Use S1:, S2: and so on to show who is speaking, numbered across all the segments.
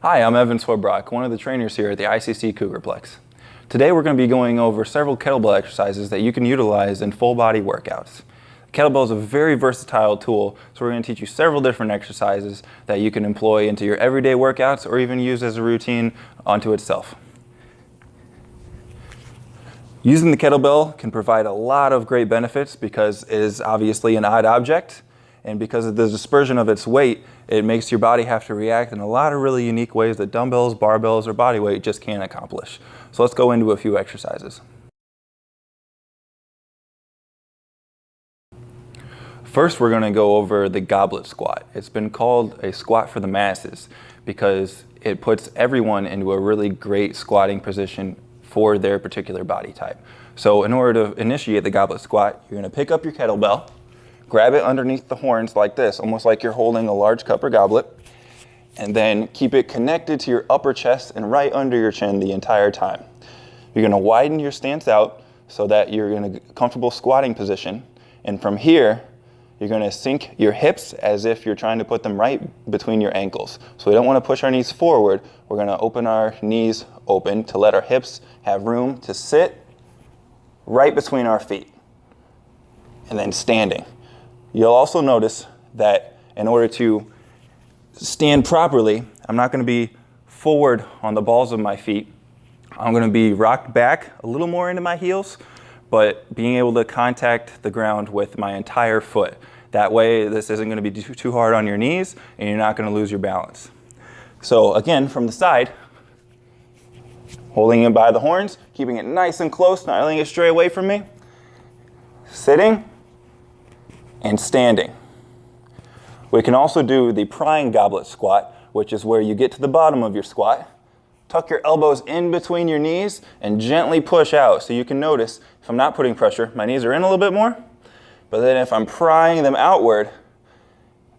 S1: Hi, I'm Evan Swebrock, one of the trainers here at the ICC Cougarplex. Today we're going to be going over several kettlebell exercises that you can utilize in full body workouts. Kettlebell is a very versatile tool, so we're going to teach you several different exercises that you can employ into your everyday workouts or even use as a routine onto itself. Using the kettlebell can provide a lot of great benefits because it is obviously an odd object, and because of the dispersion of its weight, it makes your body have to react in a lot of really unique ways that dumbbells, barbells, or body weight just can't accomplish. So let's go into a few exercises. First, we're going to go over the goblet squat. It's been called a squat for the masses because it puts everyone into a really great squatting position for their particular body type. So in order to initiate the goblet squat, you're going to pick up your kettlebell, grab it underneath the horns like this, almost like you're holding a large cup or goblet, and then keep it connected to your upper chest and right under your chin the entire time. You're going to widen your stance out so that you're in a comfortable squatting position, and from here, you're going to sink your hips as if you're trying to put them right between your ankles. So we don't want to push our knees forward. We're going to open our knees open to let our hips have room to sit right between our feet. And then standing. You'll also notice that in order to stand properly, I'm not going to be forward on the balls of my feet. I'm going to be rocked back a little more into my heels, but being able to contact the ground with my entire foot. That way, this isn't going to be too hard on your knees, and you're not going to lose your balance. So again, from the side, holding it by the horns, keeping it nice and close, not letting it stray away from me, sitting, and standing. We can also do the prying goblet squat, which is where you get to the bottom of your squat, tuck your elbows in between your knees, and gently push out. So you can notice, if I'm not putting pressure, my knees are in a little bit more, but then if I'm prying them outward,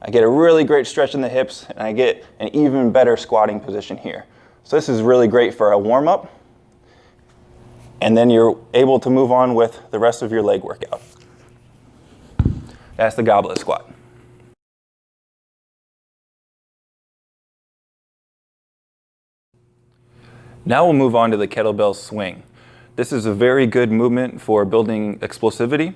S1: I get a really great stretch in the hips, and I get an even better squatting position here. So this is really great for a warm-up, and then you're able to move on with the rest of your leg workout. That's the goblet squat. Now we'll move on to the kettlebell swing. This is a very good movement for building explosivity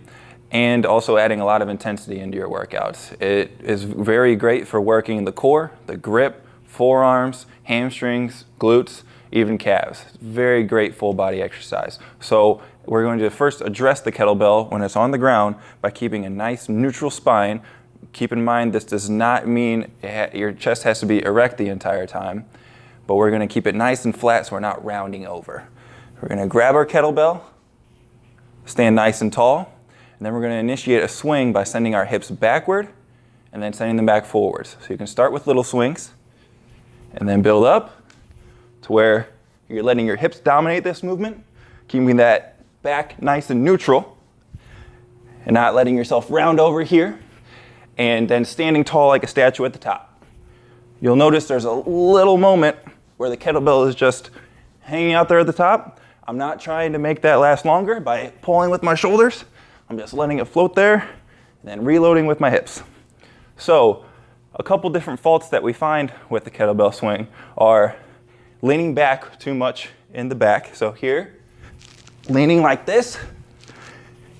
S1: and also adding a lot of intensity into your workouts. It is very great for working the core, the grip, forearms, hamstrings, glutes, even calves. Very great full body exercise. So we're going to first address the kettlebell when it's on the ground by keeping a nice neutral spine. Keep in mind this does not mean your chest has to be erect the entire time, but we're going to keep it nice and flat so we're not rounding over. We're going to grab our kettlebell, stand nice and tall, and then we're going to initiate a swing by sending our hips backward and then sending them back forwards. So you can start with little swings and then build up to where you're letting your hips dominate this movement, keeping that back nice and neutral and not letting yourself round over here, and then standing tall like a statue at the top. You'll notice there's a little moment where the kettlebell is just hanging out there at the top. I'm not trying to make that last longer by pulling with my shoulders. I'm just letting it float there and then reloading with my hips. So a couple different faults that we find with the kettlebell swing are leaning back too much in the back. So here, leaning like this.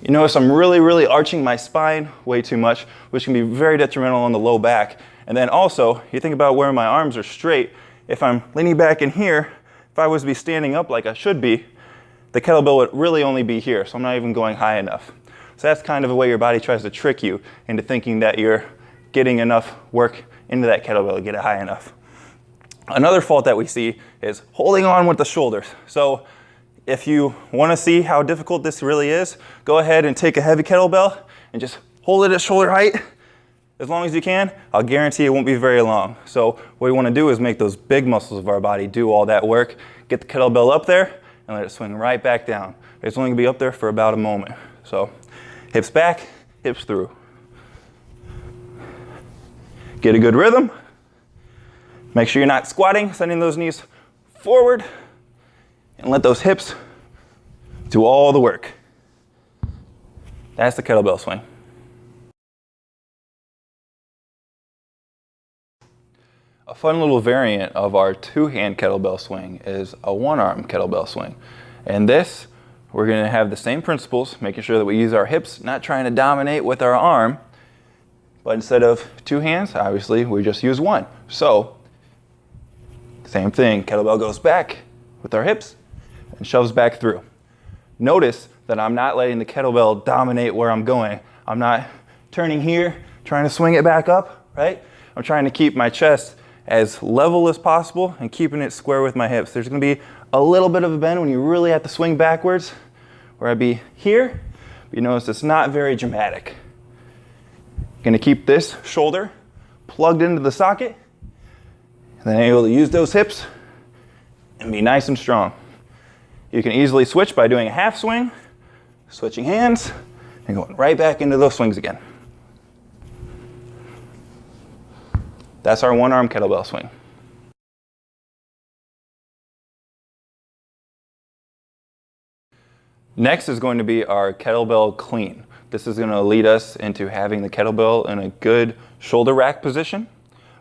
S1: You notice I'm really arching my spine way too much, which can be very detrimental on the low back. And then also, you think about where my arms are straight. If I'm leaning back in here, if I was to be standing up like I should be, the kettlebell would really only be here, so I'm not even going high enough. So that's kind of a way your body tries to trick you into thinking that you're getting enough work into that kettlebell to get it high enough. Another fault that we see is holding on with the shoulders. So if you want to see how difficult this really is, go ahead and take a heavy kettlebell and just hold it at shoulder height as long as you can. I'll guarantee it won't be very long. So what we want to do is make those big muscles of our body do all that work, get the kettlebell up there, and let it swing right back down. It's only going to be up there for about a moment. So hips back, hips through. Get a good rhythm. Make sure you're not squatting, sending those knees forward, and let those hips do all the work. That's the kettlebell swing. A fun little variant of our two-hand kettlebell swing is a one-arm kettlebell swing. And this, we're going to have the same principles, making sure that we use our hips, not trying to dominate with our arm, but instead of two hands, obviously, we just use one. So, same thing, kettlebell goes back with our hips and shoves back through. Notice that I'm not letting the kettlebell dominate where I'm going. I'm not turning here, trying to swing it back up, right? I'm trying to keep my chest as level as possible and keeping it square with my hips. There's gonna be a little bit of a bend when you really have to swing backwards, where I'd be here, but you notice it's not very dramatic. Gonna keep this shoulder plugged into the socket, and then able to use those hips and be nice and strong. You can easily switch by doing a half swing, switching hands, and going right back into those swings again. That's our one-arm kettlebell swing. Next is going to be our kettlebell clean. This is going to lead us into having the kettlebell in a good shoulder rack position,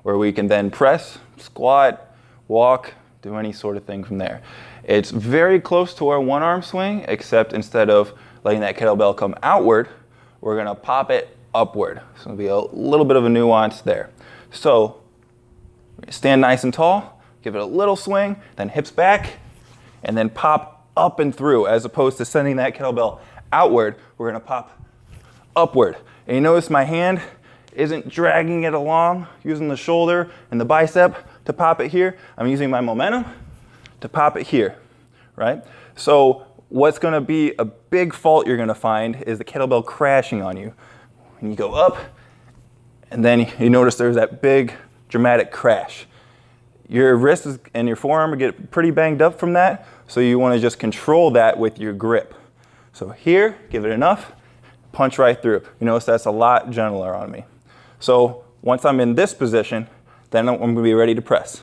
S1: where we can then press, squat, walk, do any sort of thing from there. It's very close to our one-arm swing, except instead of letting that kettlebell come outward, we're going to pop it upward. So there'll be a little bit of a nuance there. So stand nice and tall, give it a little swing, then hips back, and then pop up and through. As opposed to sending that kettlebell outward, we're going to pop upward. And you notice my hand isn't dragging it along, using the shoulder and the bicep to pop it here. I'm using my momentum to pop it here, right? So what's going to be a big fault you're going to find is the kettlebell crashing on you. When you go up, and then you notice there's that big dramatic crash. Your wrist and your forearm get pretty banged up from that, so you want to just control that with your grip. So here, give it enough, punch right through. You notice that's a lot gentler on me. So once I'm in this position, then I'm going to be ready to press.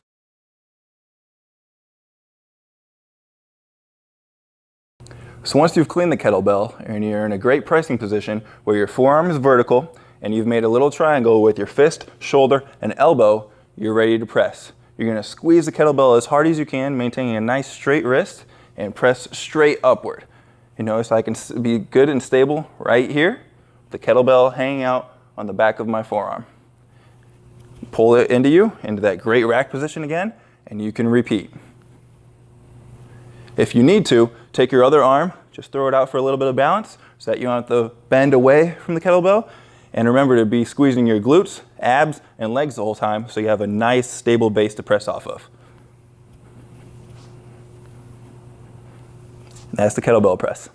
S1: So once you've cleaned the kettlebell and you're in a great pressing position where your forearm is vertical and you've made a little triangle with your fist, shoulder, and elbow, you're ready to press. You're going to squeeze the kettlebell as hard as you can, maintaining a nice straight wrist, and press straight upward. You notice I can be good and stable right here, the kettlebell hanging out on the back of my forearm. Pull it into that great rack position again, and you can repeat. If you need to, take your other arm, just throw it out for a little bit of balance so that you don't have to bend away from the kettlebell. And remember to be squeezing your glutes, abs, and legs the whole time so you have a nice, stable base to press off of. That's the kettlebell press.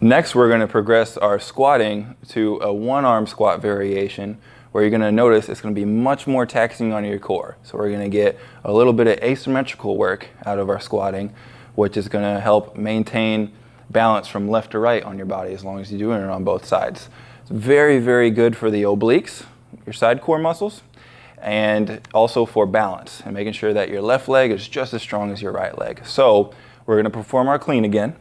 S1: Next, we're going to progress our squatting to a one-arm squat variation, where you're going to notice it's going to be much more taxing on your core. So we're going to get a little bit of asymmetrical work out of our squatting, which is going to help maintain balance from left to right on your body as long as you're doing it on both sides. It's very, very good for the obliques, your side core muscles, and also for balance and making sure that your left leg is just as strong as your right leg. So we're going to perform our clean again.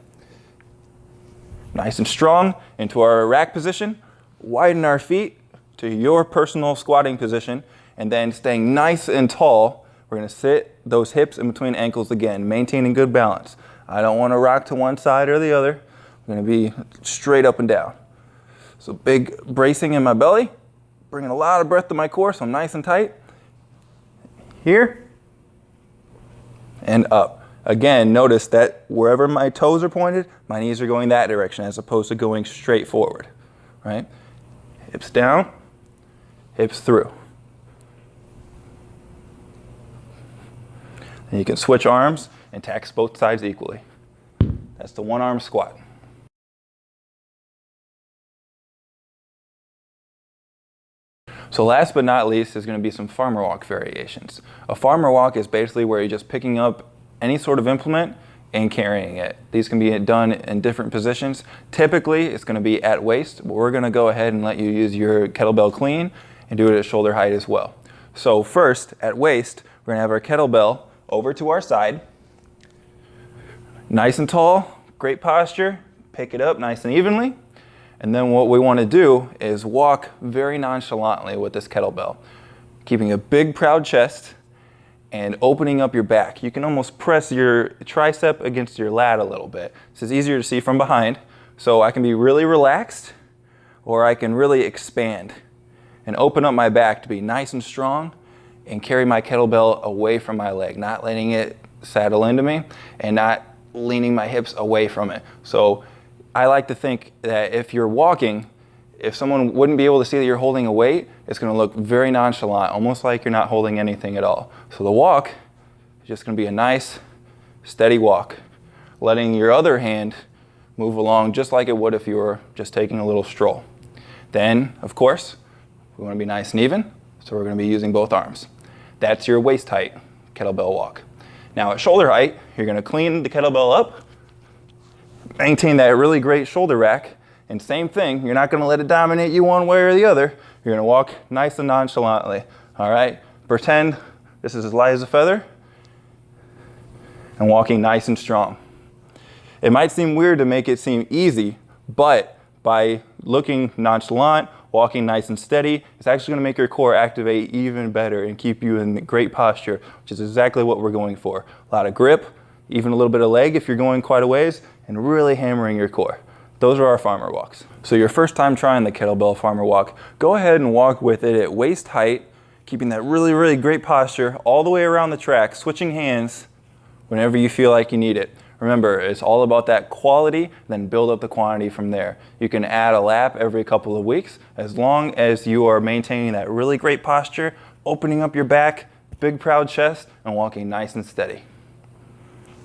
S1: Nice and strong into our rack position, widen our feet to your personal squatting position, and then staying nice and tall, we're going to sit those hips in between ankles again, maintaining good balance. I don't want to rock to one side or the other. I'm going to be straight up and down. So big bracing in my belly, bringing a lot of breath to my core so I'm nice and tight. Here and up. Again, notice that wherever my toes are pointed, my knees are going that direction as opposed to going straight forward, right? Hips down, hips through. And you can switch arms and tax both sides equally. That's the one-arm squat. So last but not least is going to be some farmer walk variations. A farmer walk is basically where you're just picking up any sort of implement and carrying it. These can be done in different positions. Typically, it's going to be at waist, but we're going to go ahead and let you use your kettlebell clean and do it at shoulder height as well. So first, at waist, we're going to have our kettlebell over to our side. Nice and tall, great posture. Pick it up nice and evenly. And then what we want to do is walk very nonchalantly with this kettlebell, keeping a big proud chest and opening up your back. You can almost press your tricep against your lat a little bit. This is easier to see from behind, so I can be really relaxed or I can really expand and open up my back to be nice and strong and carry my kettlebell away from my leg, not letting it saddle into me and not leaning my hips away from it. So I like to think that if you're walking, if someone wouldn't be able to see that you're holding a weight, it's going to look very nonchalant, almost like you're not holding anything at all. So the walk is just going to be a nice, steady walk, letting your other hand move along just like it would if you were just taking a little stroll. Then, of course, we want to be nice and even, so we're going to be using both arms. That's your waist height kettlebell walk. Now at shoulder height, you're going to clean the kettlebell up, maintain that really great shoulder rack, and same thing, you're not going to let it dominate you one way or the other. You're going to walk nice and nonchalantly. All right? Pretend this is as light as a feather and walking nice and strong. It might seem weird to make it seem easy, but by looking nonchalant, walking nice and steady, it's actually going to make your core activate even better and keep you in great posture, which is exactly what we're going for. A lot of grip, even a little bit of leg if you're going quite a ways, and really hammering your core. Those are our farmer walks. So your first time trying the kettlebell farmer walk, go ahead and walk with it at waist height, keeping that really, really great posture all the way around the track, switching hands whenever you feel like you need it. Remember, it's all about that quality, then build up the quantity from there. You can add a lap every couple of weeks as long as you are maintaining that really great posture, opening up your back, big proud chest, and walking nice and steady.